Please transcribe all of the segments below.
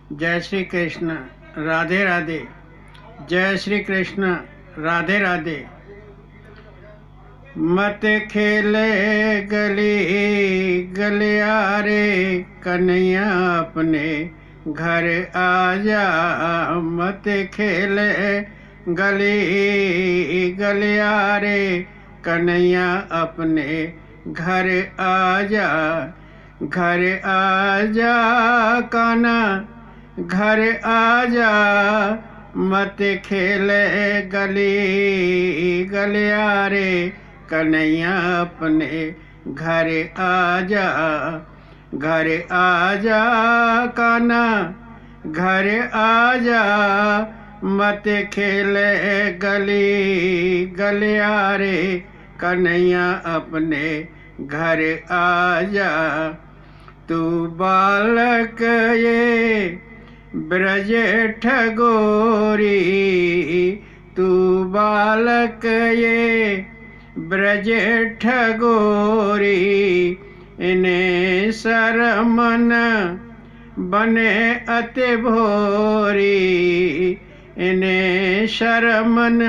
जय श्री कृष्ण, राधे राधे। जय श्री कृष्ण, राधे राधे। मत खेले गली गलियारे, कन्हैया अपने घर आजा। मत खेले गली गलियारे, कन्हैया अपने घर आजा। घर आजा कान्हा, घर आजा। मत खेले गली गलियारे, कन्हैया अपने घर आजा। घर आजा कान्हा, घर आजा। मत खेले गली गलियारे, कन्हैया अपने घर आजा। तू बालक ये ब्रज ठगोरी, तू बालक ये ब्रज ठगोरी। इन्हें सरमन बने अति भोरी, इन्हें शरमन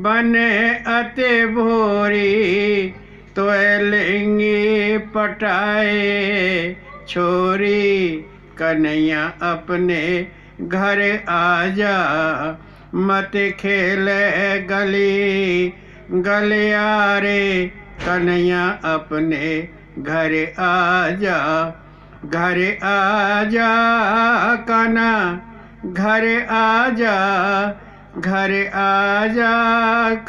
बने अति भोरी। तो लिंगी पटाए छोरी, कन्हैया अपने घर आजा। मत खेले गली गलियारे, कन्हैया अपने घर आजा। घर आजा कान्हा, घर आजा। घर आजा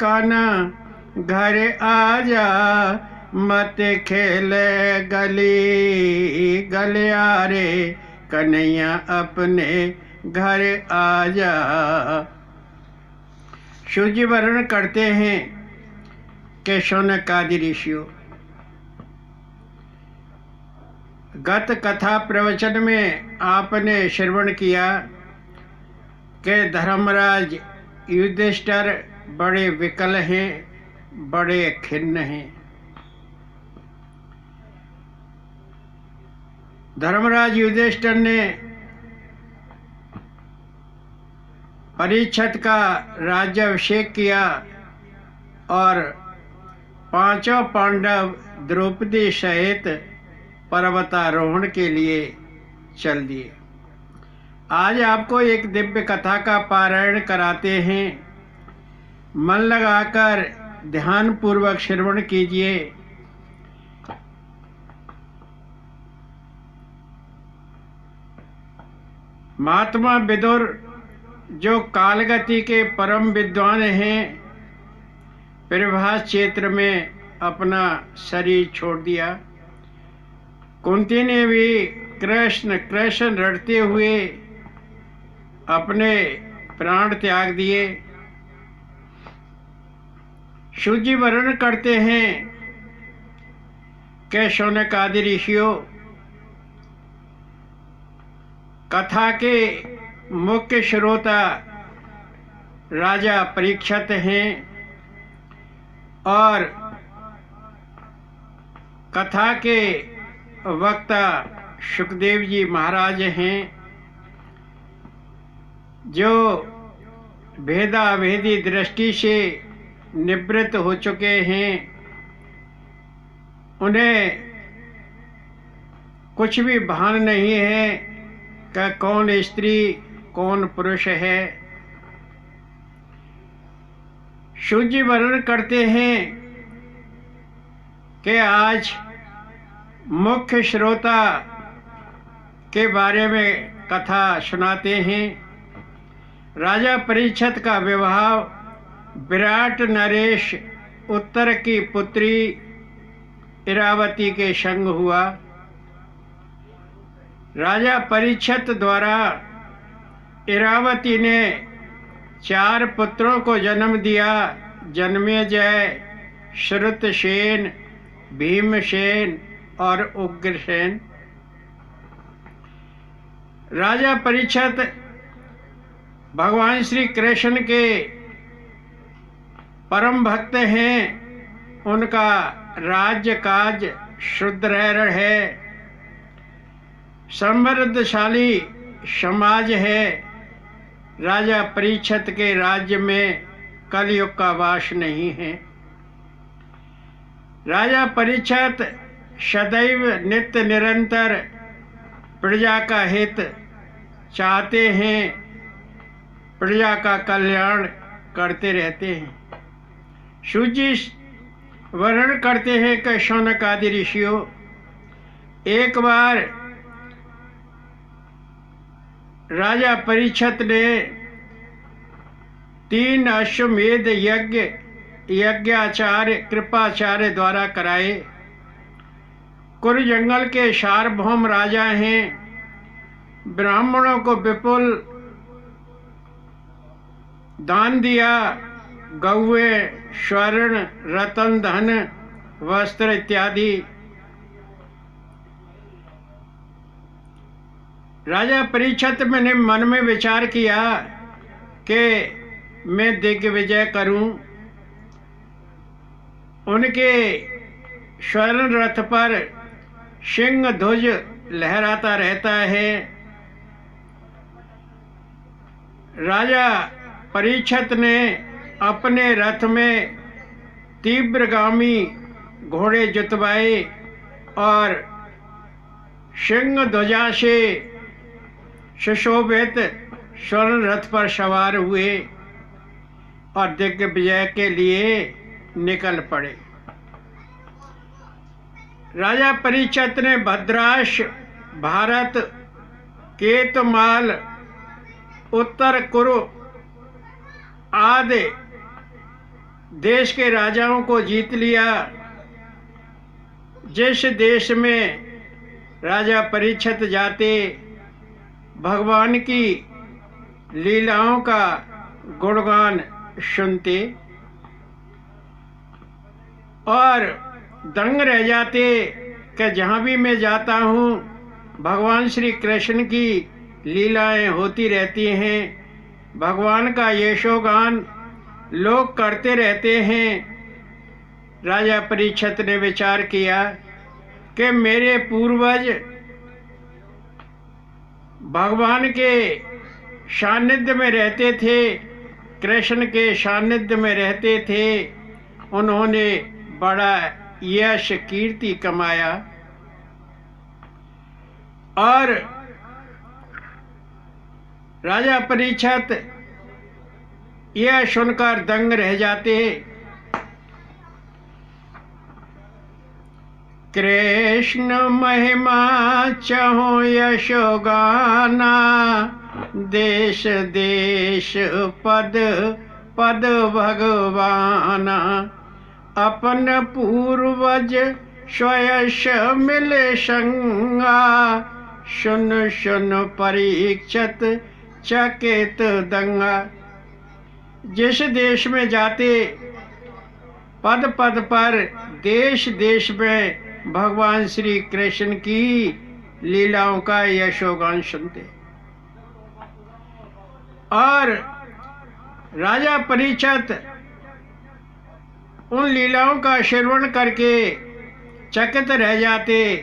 कान्हा, घर आजा। मत खेले गली गलियारे, कन्हैया अपने घर आजा। शिवजी वर्णन करते हैं कि शौनकादि ऋषियों, गत कथा प्रवचन में आपने श्रवण किया कि धर्मराज युधिष्ठिर बड़े विकल हैं, बड़े खिन्न हैं। धर्मराज युधिष्ठिर ने परीक्षित का राज्याभिषेक किया और पांचों पांडव द्रौपदी सहित पर्वतारोहण के लिए चल दिए। आज आपको एक दिव्य कथा का पारायण कराते हैं। मन लगाकर ध्यान पूर्वक श्रवण कीजिए। महात्मा विदुर जो कालगति के परम विद्वान हैं, प्रभास क्षेत्र में अपना शरीर छोड़ दिया। कुंती ने भी कृष्ण कृष्ण रटते हुए अपने प्राण त्याग दिए। शिवजी वर्णन करते हैं कि शौनकादि ऋषियों, कथा के मुख्य श्रोता राजा परीक्षित हैं और कथा के वक्ता सुखदेव जी महाराज हैं, जो भेदाभेदी दृष्टि से निवृत्त हो चुके हैं। उन्हें कुछ भी भान नहीं है कि कौन स्त्री कौन पुरुष है। शिवजी वर्णन करते हैं कि आज मुख्य श्रोता के बारे में कथा सुनाते हैं। राजा परीक्षित का विवाह विराट नरेश उत्तर की पुत्री इरावती के संग हुआ। राजा परीक्षित द्वारा इरावती ने 4 पुत्रों को जन्म दिया: जन्मेजय, श्रुतसेन, भीमसेन और उग्रसेन। राजा परीक्षित भगवान श्री कृष्ण के परम भक्त हैं। उनका राज्य काज सुदृढ़ है। समृद्धशाली समाज है। राजा परीक्षित के राज्य में कलयुग का वास नहीं है। राजा परीक्षित सदैव नित्य निरंतर प्रजा का हित चाहते हैं, प्रजा का कल्याण करते रहते हैं। सूजी वर्णन करते हैं कि शौनक आदि ऋषियों, एक बार राजा परीक्षित ने 3 अश्वमेध यज्ञाचार्य कृपाचार्य द्वारा कराए। कुरु जंगल के सार्वभौम राजा हैं। ब्राह्मणों को विपुल दान दिया। गौवे, स्वर्ण, रतन, धन, वस्त्र इत्यादि। राजा परीक्षित ने मन में विचार किया कि मैं दिग्विजय करूं। उनके स्वर्ण रथ पर सिंह ध्वज लहराता रहता है। राजा परीक्षित ने अपने रथ में तीव्रगामी घोड़े जुतवाए और सिंह ध्वजा से सुशोभित स्वर्ण रथ पर सवार हुए और दिग्विजय के लिए निकल पड़े। राजा परीक्षित ने भद्राश, भारत, केतमाल, उत्तर कुरु आदि देश के राजाओं को जीत लिया। जिस देश में राजा परीक्षित जाते, भगवान की लीलाओं का गुणगान सुनते और दंग रह जाते कि जहाँ भी मैं जाता हूँ भगवान श्री कृष्ण की लीलाएं होती रहती हैं। भगवान का यशोगान लोग करते रहते हैं। राजा परीक्षित ने विचार किया कि मेरे पूर्वज भगवान के सानिध्य में रहते थे, कृष्ण के सानिध्य में रहते थे। उन्होंने बड़ा यश कीर्ति कमाया और राजा परीक्षित यह सुनकर दंग रह जाते। कृष्ण महिमा चहो यशो गाना, देश देश पद पद भगवाना। अपन पूर्वज स्वयश मिले संगा, सुन सुन परीक्षित चकित दंगा। जिस देश में जाते पद पद पर, देश देश में भगवान श्री कृष्ण की लीलाओं का यशोगान सुनते और राजा परीक्षित उन लीलाओं का श्रवण करके चकित रह जाते,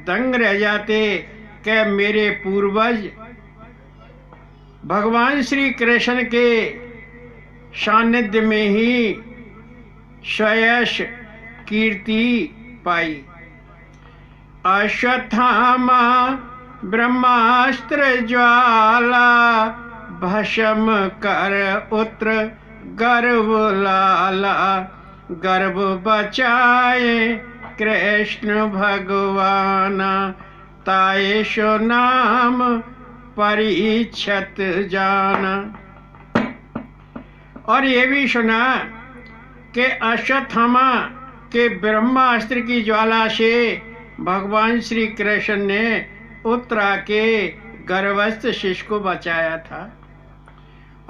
दंग रह जाते कि मेरे पूर्वज भगवान श्री कृष्ण के सानिध्य में ही स्वयश कीर्ति पाई। अश्वत्थामा ब्रह्मास्त्र ज्वाला, भस्म कर उत्र गर्भ लाला। गर्भ बचाए कृष्ण भगवाना, तायशो नाम परीक्षित जाना। और ये भी सुना कि अश्वत्थामा के ब्रह्मास्त्र की ज्वाला से भगवान श्री कृष्ण ने उत्तरा के गर्भस्थ शिशु को बचाया था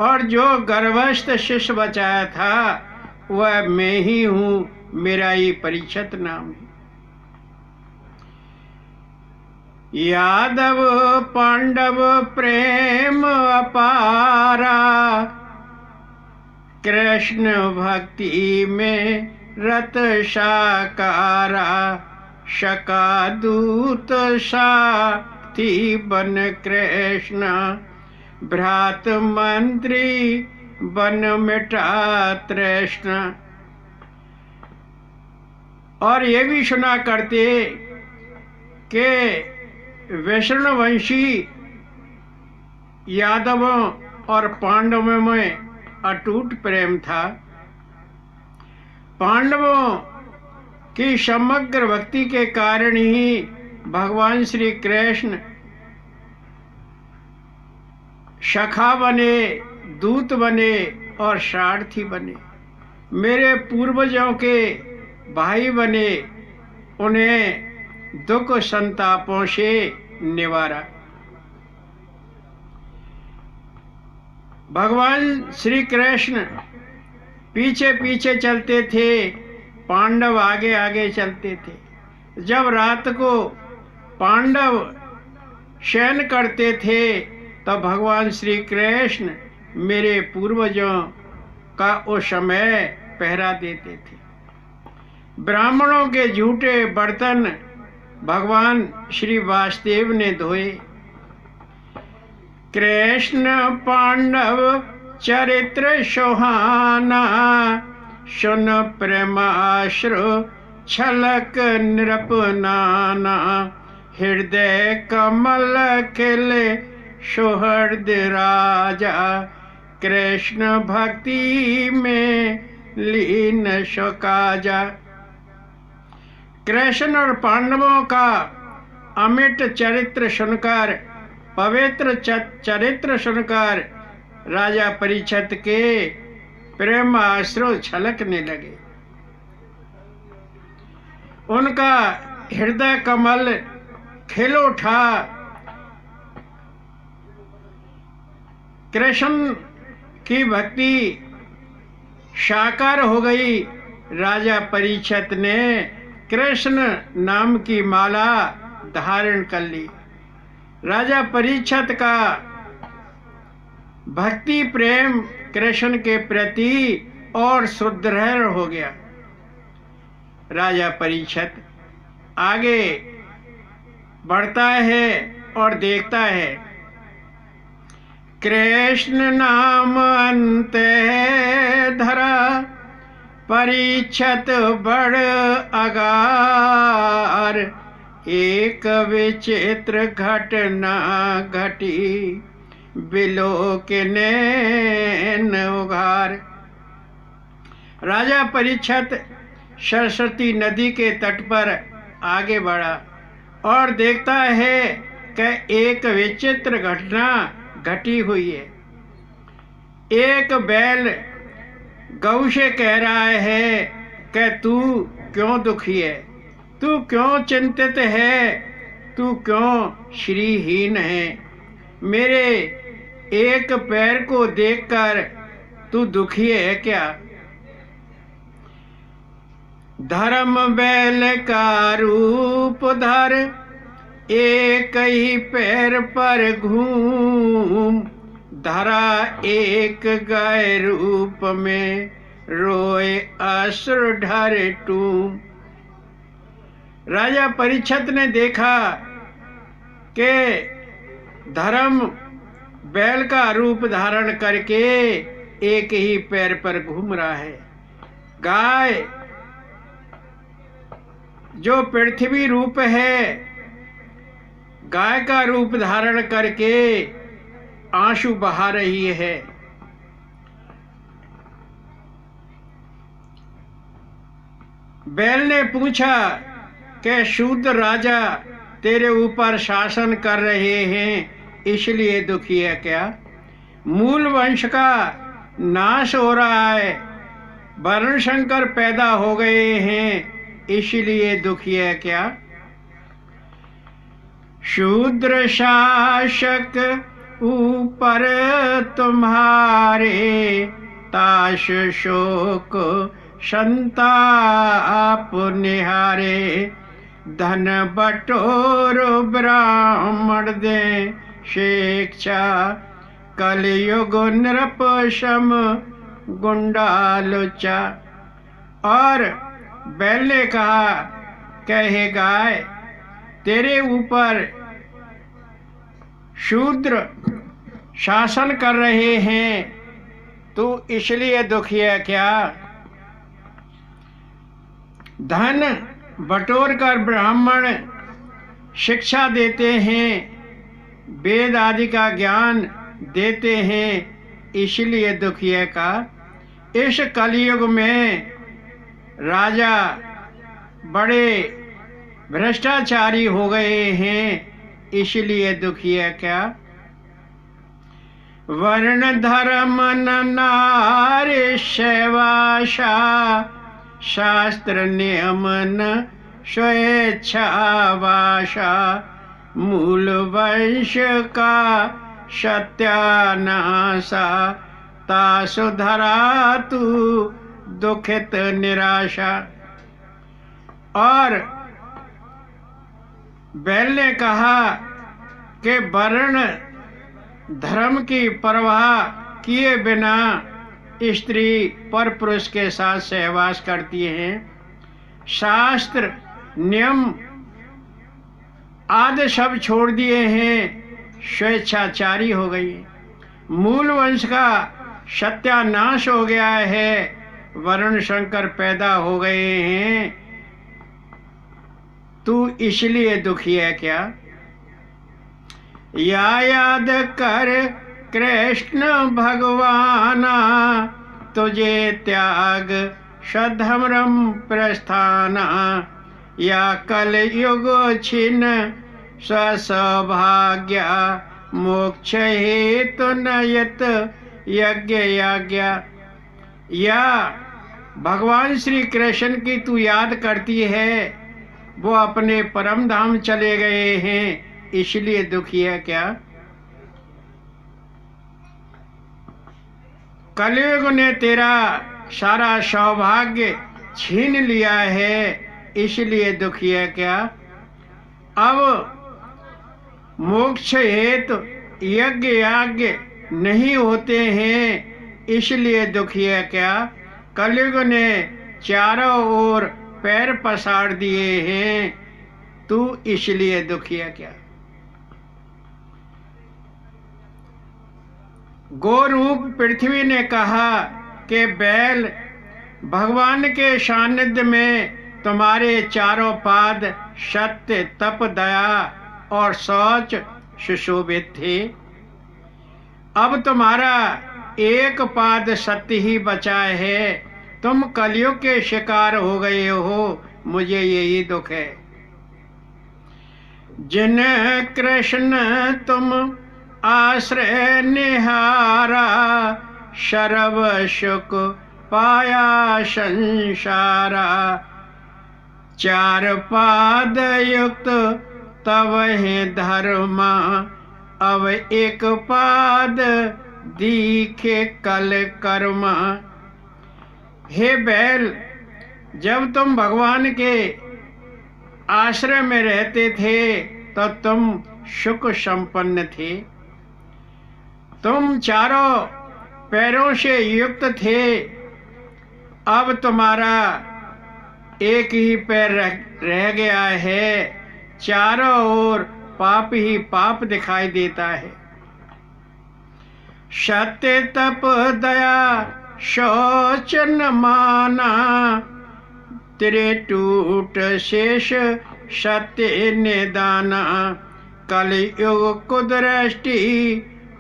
और जो गर्भस्थ शिशु बचाया था वह मैं ही हूँ, मेरा ही परीक्षित नाम है। यादव पांडव प्रेम अपारा, कृष्ण भक्ति में रत साकारा। शका दूत सा हाथी बन कृष्ण, भ्रात मंत्री बन मिटा तृष्ण। और ये भी सुना करते कि वैष्णवंशी यादवों और पांडवों में अटूट प्रेम था। पांडवों की समग्र भक्ति के कारण ही भगवान श्री कृष्ण सखा बने, दूत बने और सारथी बने। मेरे पूर्वजों के भाई बने, उन्हें दुख संतापों से निवारा। भगवान श्री कृष्ण पीछे पीछे चलते थे, पांडव आगे आगे चलते थे। जब रात को पांडव शयन करते थे तो भगवान श्री कृष्ण मेरे पूर्वजों का उस समय पहरा देते थे। ब्राह्मणों के झूठे बर्तन भगवान श्री वासुदेव ने धोए। कृष्ण पांडव चरित्र सुहाना, सुन प्रेमाश्रु छलक नृपनाना, हृदय कमल खिले सुहृद राजा, कृष्ण भक्ति में लीन सुकाजा। कृष्ण और पांडवों का अमिट चरित्र सुनकर, पवित्र चरित्र सुनकर राजा परीक्षित के प्रेम आश्रु छलकने लगे। उनका हृदय कमल खिल उठा। कृष्ण की भक्ति साकार हो गई। राजा परीक्षित ने कृष्ण नाम की माला धारण कर ली। राजा परीक्षित का भक्ति प्रेम कृष्ण के प्रति और सुदृढ़ हो गया। राजा परीक्षित आगे बढ़ता है और देखता है, कृष्ण नाम अंत धरा, परीक्षित बड़ अगार, एक विचित्र घटना घटी, बिलोक नैन उघार। राजा परीक्षित सरस्वती नदी के तट पर आगे बढ़ा और देखता है कि एक विचित्र घटना घटी हुई है। एक बैल गौ से कह रहा है कि तू क्यों दुखी है, तू क्यों चिंतित है, तू क्यों श्रीहीन है, मेरे एक पैर को देखकर तू दुखी है क्या? धर्म बैल का रूप धर, एक ही पैर पर घूम, धरा एक गाय रूप में, रोए अश्रु ढर टूम। राजा परीक्षित ने देखा कि धर्म बैल का रूप धारण करके एक ही पैर पर घूम रहा है। गाय जो पृथ्वी रूप है, गाय का रूप धारण करके आंसू बहा रही है। बैल ने पूछा कि शूद्र राजा तेरे ऊपर शासन कर रहे हैं, इसलिए दुखी है क्या? मूल वंश का नाश हो रहा है, वर्ण संकर पैदा हो गए हैं, इसलिए दुखी है क्या? शूद्र शासक ऊपर तुम्हारे, ताश शोक संताप निहारे, धन बटोर ब्राह्मण दे शिक्षा, कलयुग नृप सम गुंडालुचा। और बैल ने कहा, कहे गाय तेरे ऊपर शूद्र शासन कर रहे हैं, तू इसलिए दुखी है क्या? धन बटोर कर ब्राह्मण शिक्षा देते हैं, वेद आदि का ज्ञान देते हैं, इसलिए दुखी है का? इस कलयुग में राजा बड़े भ्रष्टाचारी हो गए हैं, इसलिए दुखी है क्या? वर्ण धर्म नारी सेवाशा, शास्त्र नियम न स्वेच्छा वाशा, मूल वंश का सत्यानाशा, ता सुधरा तू दुखित निराशा। और बैल ने कहा कि वर्ण धर्म की परवाह किए बिना स्त्री पर पुरुष के साथ सहवास करती हैं, शास्त्र नियम आदि सब छोड़ दिए हैं, स्वेच्छाचारी हो गई, मूल वंश का सत्यानाश हो गया है, वर्ण शंकर पैदा हो गए हैं, तू इसलिए दुखी है क्या? या याद कर कृष्ण भगवाना, तुझे त्याग सधर्म प्रस्थाना, या कल युग छिन स्वसौभाग्य, मोक्ष हेतु नयत यज्ञ याज्ञ। या भगवान श्री कृष्ण की तू याद करती है, वो अपने परम धाम चले गए हैं, इसलिए दुखी है क्या? कलयुग ने तेरा सारा सौभाग्य छीन लिया है, इसलिए दुखी है क्या? अब मोक्ष हेतु यज्ञ याज्ञ नहीं होते हैं, इसलिए दुखी है क्या? कलयुग ने चारों ओर पैर पसार दिए हैं, तू इसलिए दुखी है क्या? गोरूप पृथ्वी ने कहा कि बैल, भगवान के सानिध्य में तुम्हारे चारों पाद सत्य तप दया और शौच सुशोभित थे, अब तुम्हारा एक पाद सत्य ही बचा है, तुम कलयुग के शिकार हो गए हो, मुझे यही दुख है। जिन कृष्ण तुम आश्रय निहारा, शरव सुख पाया संसारा, चार पाद युक्त तव है धर्मा, अब एक पाद दिखे कल कर्मा। हे बैल, जब तुम भगवान के आश्रय में रहते थे तो तुम सुख संपन्न थे, तुम चारों पैरों से युक्त थे, अब तुम्हारा एक ही पैर रह गया है, चारों ओर पाप ही पाप दिखाई देता है। सत्य तप दया शौच न माना, तेरे टूट शेष सत्य निदाना, कलयुग कुदृष्टि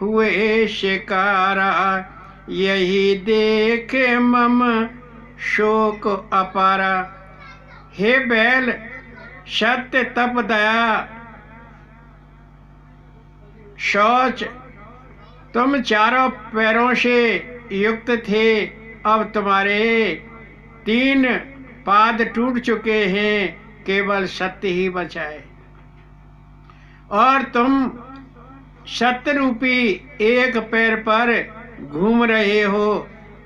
हुए शिकारा, यही देखे मम शोक अपारा। हे बैल, सत्य तप दया शौच तुम चारों पैरों से युक्त थे, अब तुम्हारे 3 पाद टूट चुके हैं, केवल सत्य ही बचा है, और तुम सत्य रूपी एक पैर पर घूम रहे हो,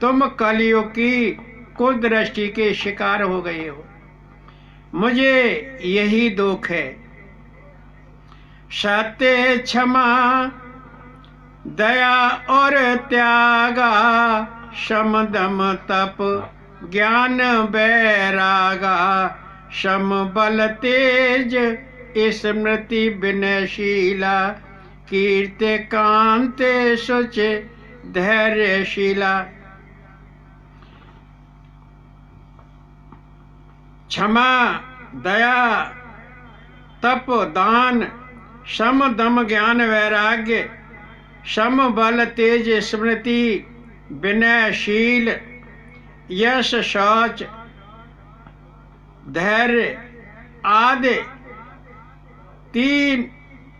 तुम कलयुग की कुदृष्टि के शिकार हो गए हो, मुझे यही दुख है। सत्य क्षमा दया और त्यागा, शम दम तप ज्ञान बैरागा, शम बल तेज स्मृति विनयशीला, कीर्ते कांते सुचे धैर्यशीला। क्षमा, दया, तप, दान, सम, दम, ज्ञान, वैराग्य, सम, बल, तेज, स्मृति, विनयशील, यश, शौच, धैर्य आदि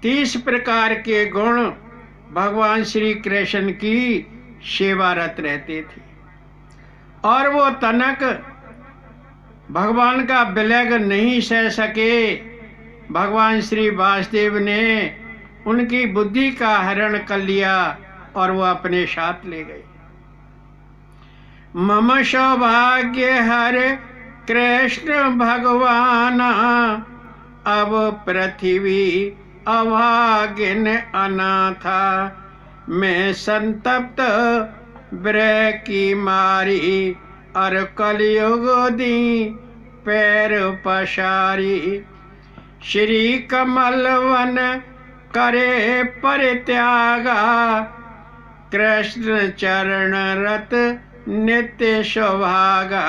30 प्रकार के गुण भगवान श्री कृष्ण की सेवारत रहते थे। और वो तनक भगवान का विलग नहीं सह सके। भगवान श्री वासुदेव ने उनकी बुद्धि का हरण कर लिया और वो अपने साथ ले गए। मम सौभाग्य हर कृष्ण भगवान, अब पृथ्वी अभागिन अनाथा। मैं संतप्त विरह की मारी, और कलयुग दी पैर पसारी। श्री कमल वन करे परित्यागा, कृष्ण चरण रत नित्य सौभागा।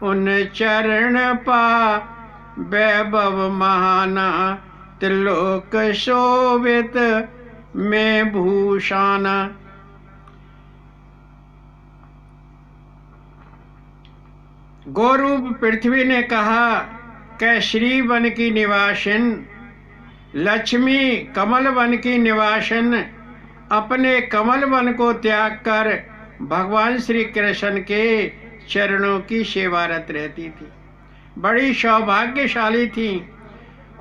उन चरण पा वैभव महाना, त्रिलोक शोभित में भूषाना। गोरूप पृथ्वी ने कहा कि श्री वन की निवासिन, लक्ष्मी कमल वन की निवासिन अपने कमल वन को त्याग कर भगवान श्री कृष्ण के चरणों की सेवारत रहती थी। बड़ी सौभाग्यशाली थी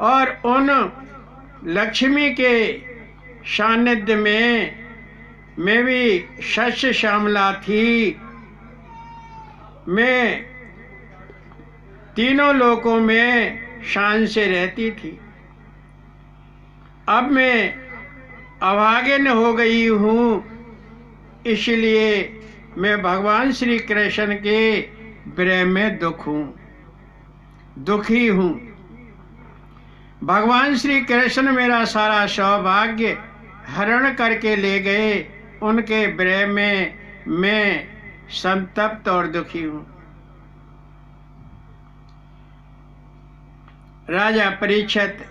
और उन लक्ष्मी के सानिध्य में भी शस्य श्यामला थी। मैं तीनों लोकों में शान से रहती थी। अब मैं अभागिन हो गई हूँ, इसलिए मैं भगवान श्री कृष्ण के विरह में दुखी हूँ। भगवान श्री कृष्ण मेरा सारा सौभाग्य हरण करके ले गए। उनके विरह में मैं संतप्त और दुखी हूँ। राजा परीक्षित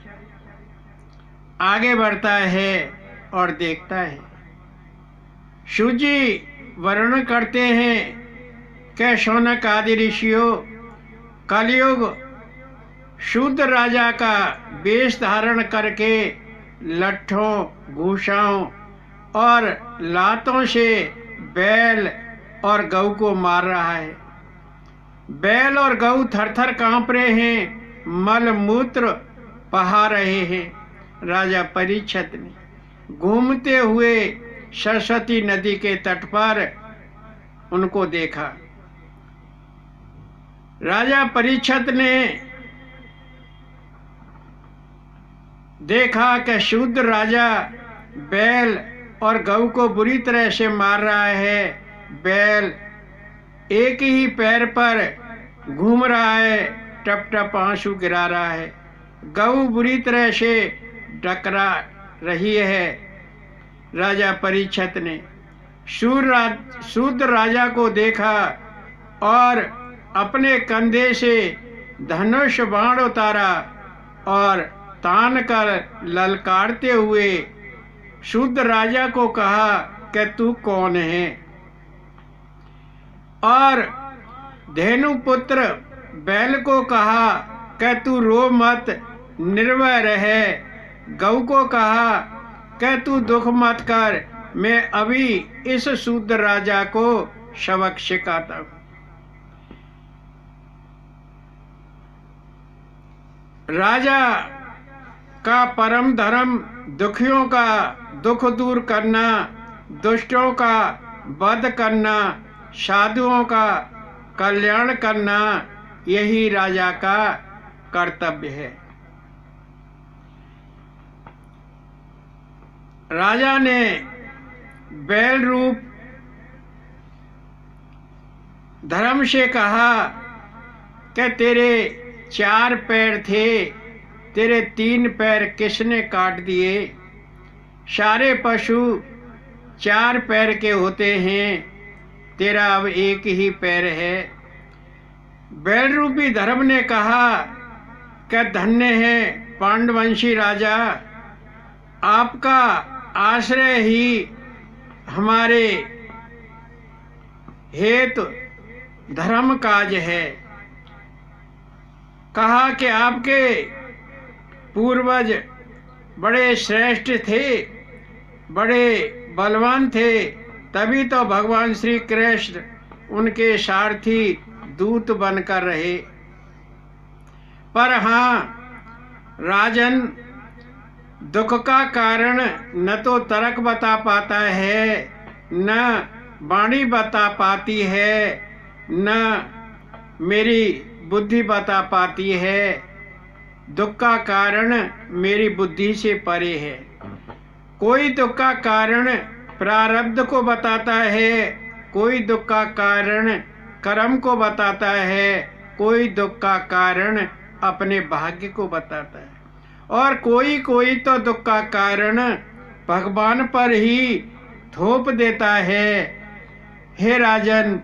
आगे बढ़ता है और देखता है। सूजी वर्णन करते हैं कि शौनक आदि ऋषियों, कलयुग शूद्र राजा का वेश धारण करके लट्ठों, घूसाओं और लातों से बैल और गऊ को मार रहा है। बैल और गऊ थर-थर कांप रहे हैं, मल मूत्र बहा रहे हैं। राजा परीक्षित ने घूमते हुए सरस्वती नदी के तट पर उनको देखा। राजा परीक्षित ने देखा कि शूद्र राजा बैल और गऊ को बुरी तरह से मार रहा है। बैल एक ही पैर पर घूम रहा है, टप टप आंसू गिरा रहा है। गऊ बुरी तरह से डकरा रही है। राजा परीक्षित ने शूद्र राजा को देखा और अपने कंधे से धनुष बाण उतारा और तान कर ललकारते हुए शूद्र राजा को कहा कि तू कौन है। और धेनुपुत्र बैल को कहा कि तू रो मत, निर्भय रहे। गऊ को कहा कि तू दुख मत कर, मैं अभी इस शूद्र राजा को सबक सिखाता हूँ। राजा का परम धर्म दुखियों का दुख दूर करना, दुष्टों का वध करना, साधुओं का कल्याण करना, यही राजा का कर्तव्य है। राजा ने बैल रूप धर्म से कहा कि तेरे 4 पैर थे, तेरे 3 पैर किसने काट दिए। सारे पशु 4 पैर के होते हैं, तेरा अब एक ही पैर है। बैल रूपी धर्म ने कहा कि धन्य है पांडवंशी राजा, आपका आश्रय ही हमारे हेतु धर्म काज है। कहा कि आपके पूर्वज बड़े श्रेष्ठ थे, बड़े बलवान थे, तभी तो भगवान श्री कृष्ण उनके सारथी दूत बनकर रहे। पर हाँ राजन, दुख का कारण न तो तर्क बता पाता है, न वाणी बता पाती है, न मेरी बुद्धि बता पाती है। दुख का कारण मेरी बुद्धि से परे है। कोई दुख का कारण प्रारब्ध को बताता है, कोई दुख का कारण कर्म को बताता है, कोई दुख का कारण अपने भाग्य को बताता है, और कोई तो दुख का कारण भगवान पर ही थोप देता है। हे राजन,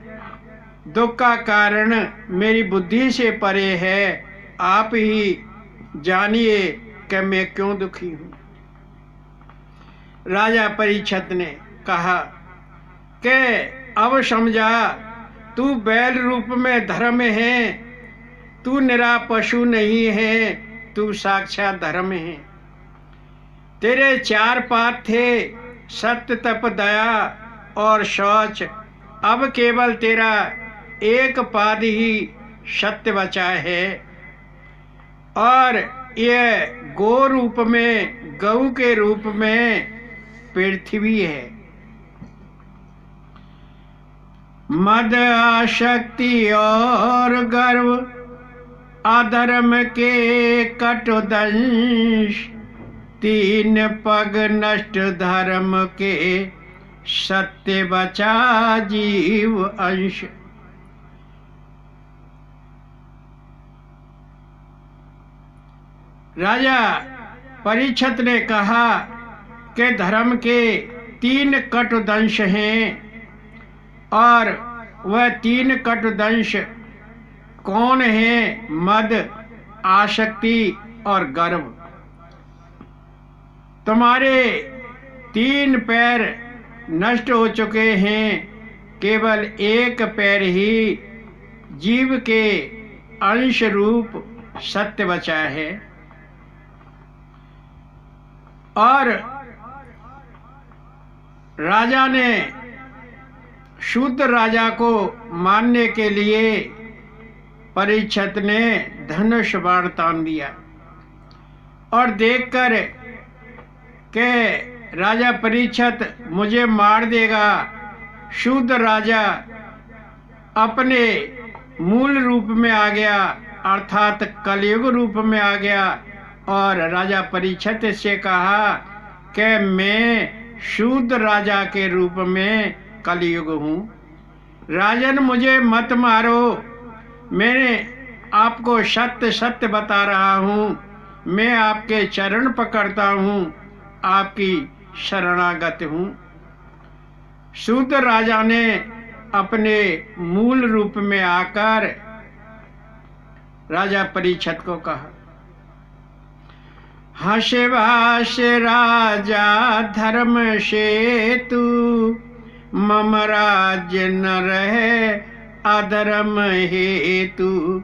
दुख का कारण मेरी बुद्धि से परे है। आप ही जानिए कि मैं क्यों दुखी हूँ। राजा परीक्षित ने कहा कि अब समझा, तू बैल रूप में धर्म है, तू निरा पशु नहीं है, तू साक्षात धर्म है। तेरे 4 पाद थे, सत्य, तप, दया और शौच। अब केवल तेरा एक पाद ही सत्य बचा है, और ये गो रूप में, गऊ के रूप में पृथ्वी है। मद, आसक्ति और गर्व, अधर्म के कटुदंश, 3 पग नष्ट धर्म के, सत्य बचा जीव अंश। राजा परीक्षित ने कहा कि धर्म के 3 कटुदंश हैं, और वह 3 कटुदंश कौन है? मद, आसक्ति और गर्व। तुम्हारे 3 पैर नष्ट हो चुके हैं, केवल एक पैर ही जीव के अंश रूप सत्य बचा है। और राजा ने शुद्ध राजा को मानने के लिए परीक्षित ने धनुष बाण तान दिया, और देखकर के राजा परीक्षित मुझे मार देगा, शुद्ध राजा अपने मूल रूप में आ गया, अर्थात कलयुग रूप में आ गया, और राजा परीक्षित से कहा कि मैं शुद्ध राजा के रूप में कलयुग हूँ। राजन, मुझे मत मारो, मैंने आपको सत्य सत्य बता रहा हूँ। मैं आपके चरण पकड़ता हूँ, आपकी शरणागत हूँ। शुद्ध राजा ने अपने मूल रूप में आकर राजा परीक्षित को कहा, हसे भाष राजा धर्म सेतु, मम राज्य न रहे अधर्म हेतु।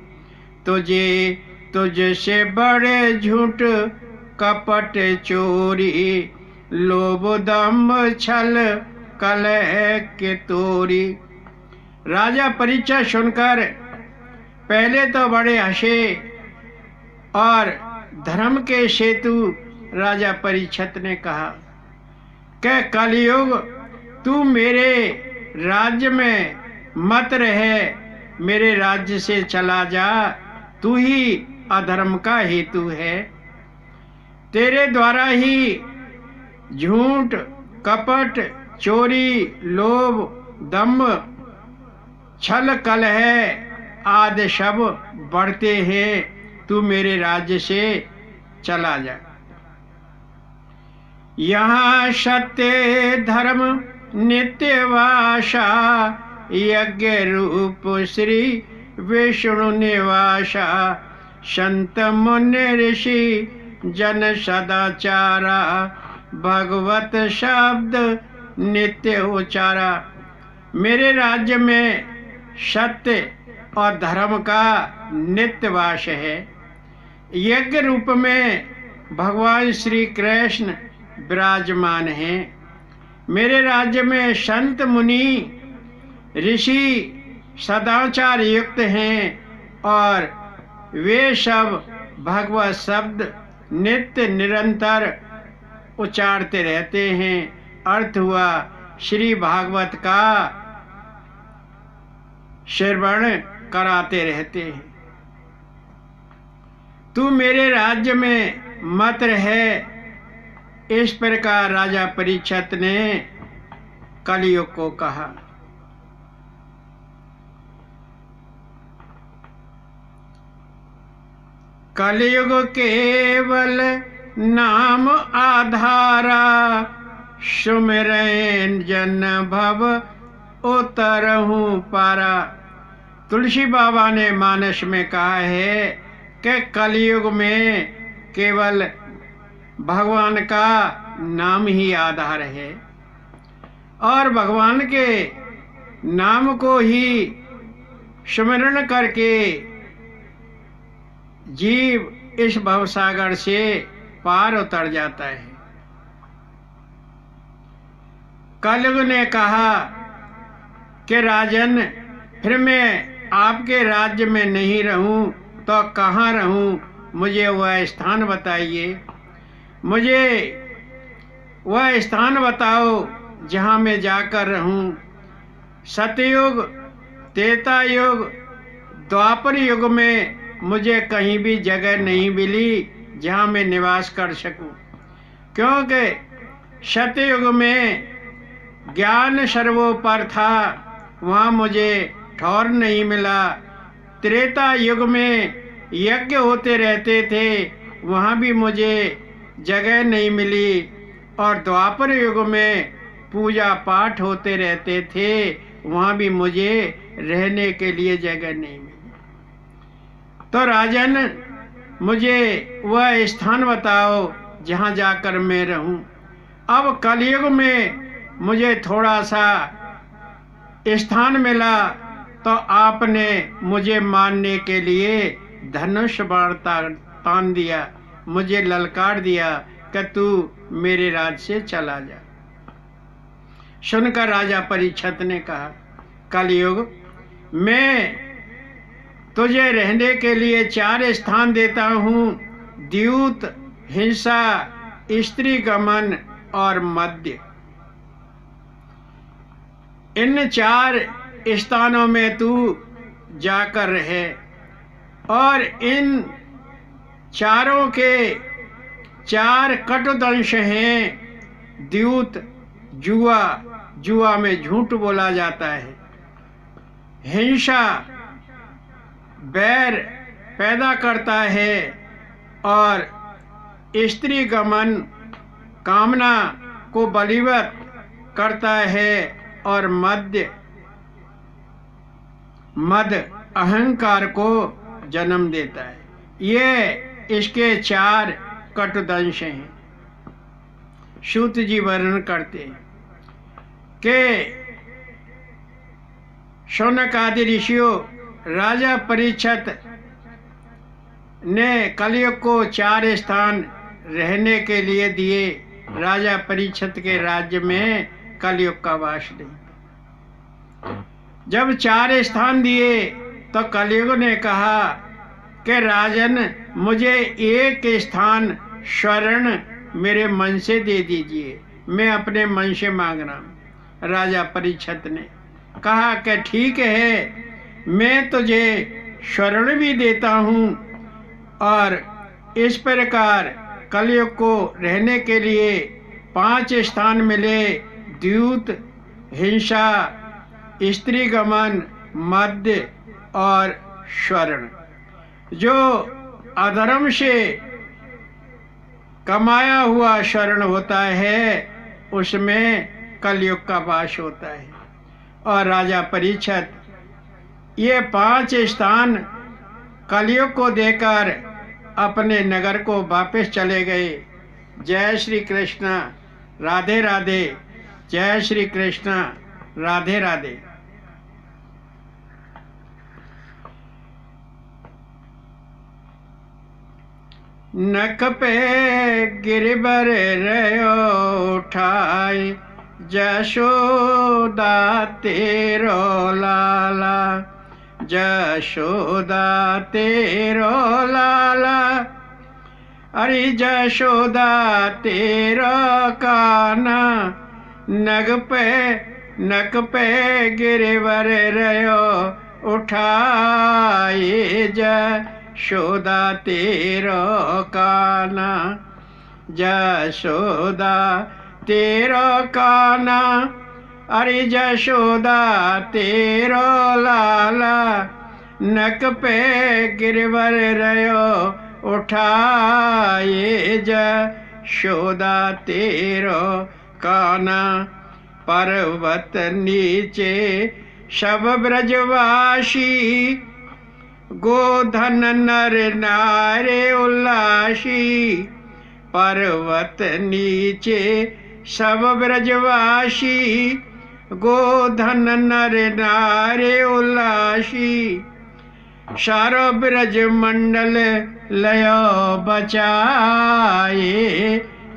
तुझसे बड़े झूठ कपट चोरी, लोभ दम्भ छल कलह के तोरी। राजा परीक्षित सुनकर पहले तो बड़े हंसे, और धर्म के सेतु राजा परीक्षित ने कहा कि कलयुग तू मेरे राज्य में मत रहे, मेरे राज्य से चला जा, तू ही अधर्म का हेतु है। तेरे द्वारा ही झूठ, कपट, चोरी, लोभ, दम्भ, छल, कलह आदि सब बढ़ते हैं। तू मेरे राज्य से चला जा। यहाँ सत्य धर्म नित्यवासा, यज्ञ रूप श्री विष्णु निवासा। संत मुनि ऋषि जन सदाचारा, भगवत शब्द नित्य उचारा। मेरे राज्य में सत्य और धर्म का नित्य वास है। यज्ञ रूप में भगवान श्री कृष्ण विराजमान हैं। मेरे राज्य में संत मुनि ऋषि सदाचार युक्त हैं और वे सब भगवत शब्द नित्य निरंतर उच्चारते रहते हैं। अर्थ हुआ श्री भागवत का श्रवण कराते रहते हैं। तू मेरे राज्य में मत रहे, इस प्रकार राजा परीक्षित ने कलियुग को कहा। कलियुग केवल नाम आधारा, सुमिरन जन भव उतरहूं पारा। तुलसी बाबा ने मानस में कहा है कि कलियुग में केवल भगवान का नाम ही आधार है और भगवान के नाम को ही स्मरण करके जीव इस भवसागर से पार उतर जाता है। कलियुग ने कहा कि राजन, फिर मैं आपके राज्य में नहीं रहूं तो कहाँ रहूं? मुझे वह स्थान बताइए, मुझे वह स्थान बताओ जहाँ मैं जाकर रहूं। सतयुग, त्रेता युग, द्वापर युग में मुझे कहीं भी जगह नहीं मिली जहाँ मैं निवास कर सकूं, क्योंकि सतयुग में ज्ञान सर्वोपर था, वहाँ मुझे ठौर नहीं मिला। त्रेता युग में यज्ञ होते रहते थे, वहाँ भी मुझे जगह नहीं मिली। और द्वापर युग में पूजा पाठ होते रहते थे, वहाँ भी मुझे रहने के लिए जगह नहीं मिली। तो राजन, मुझे वह स्थान बताओ जहाँ जाकर मैं रहूं। अब कलयुग में मुझे थोड़ा सा स्थान मिला तो आपने मुझे मारने के लिए धनुष बाण तान दिया, मुझे ललकार दिया कि तू मेरे राज्य से चला जा। सुनकर राजा परीक्षित ने कहा, कलयुग, मैं तुझे रहने के लिए 4 स्थान देता हूँ, द्यूत, हिंसा, स्त्री गमन और मध्य। इन 4 स्थानों में तू जाकर रहे और इन चारों के 4 कटुदंश हैं। द्यूत जुआ, जुआ में झूठ बोला जाता है। हिंसा बैर पैदा करता है और स्त्री गमन कामना को बलीवत करता है और मद अहंकार को जन्म देता है। ये इसके 4 कटुदंश हैं। सूत जी वर्णन करते हैं कि शौनक आदि ऋषियों, राजा परीक्षित ने कलयुग को 4 स्थान रहने के लिए दिए। राजा परीक्षित के राज्य में कलयुग का वास नहीं। जब 4 स्थान दिए तो कलयुग ने कहा कि राजन, मुझे एक स्थान शरण मेरे मन से दे दीजिए, मैं अपने मन से मांग रहा हूँ। राजा परीक्षित ने कहा कि ठीक है, मैं तुझे शरण भी देता हूँ। और इस प्रकार कलयुग को रहने के लिए 5 स्थान मिले, द्यूत, हिंसा, स्त्री गमन, मध्य और स्वर्ण। जो अधर्म से कमाया हुआ शरण होता है, उसमें कलयुग का वास होता है। और राजा परीक्षित ये 5 स्थान कलयुग को देकर अपने नगर को वापस चले गए। जय श्री कृष्ण, राधे राधे। जय श्री कृष्ण, राधे राधे। नक पे गिरबर रयो उठाई, जशोदा तेरो लाला, जशोदा तेरो लाला। अरे जशोदा तेरा काना, नक पे गिरवर रयो उठाए, जशोदा तेरो काना, जशोदा तेरो काना। अरे जशोदा तेरो लाला, नक पे गिरवर रयो उठाए, जशोदा तेरो काना। पर्वत नीचे सब ब्रजवासी, गोधन नर नारे उल्लासी। पर्वत नीचे सब ब्रजवासी, गोधन नर नारे उल्लासी। सारो ब्रज मंडल लयो बचाए,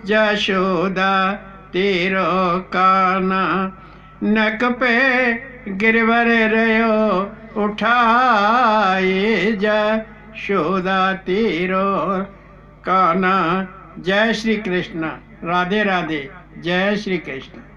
जशोदा तेरो काना। नक पे गिरवर रयो उठाए, जशोदा तेरो काना। जय श्री कृष्ण, राधे राधे। जय श्री कृष्ण।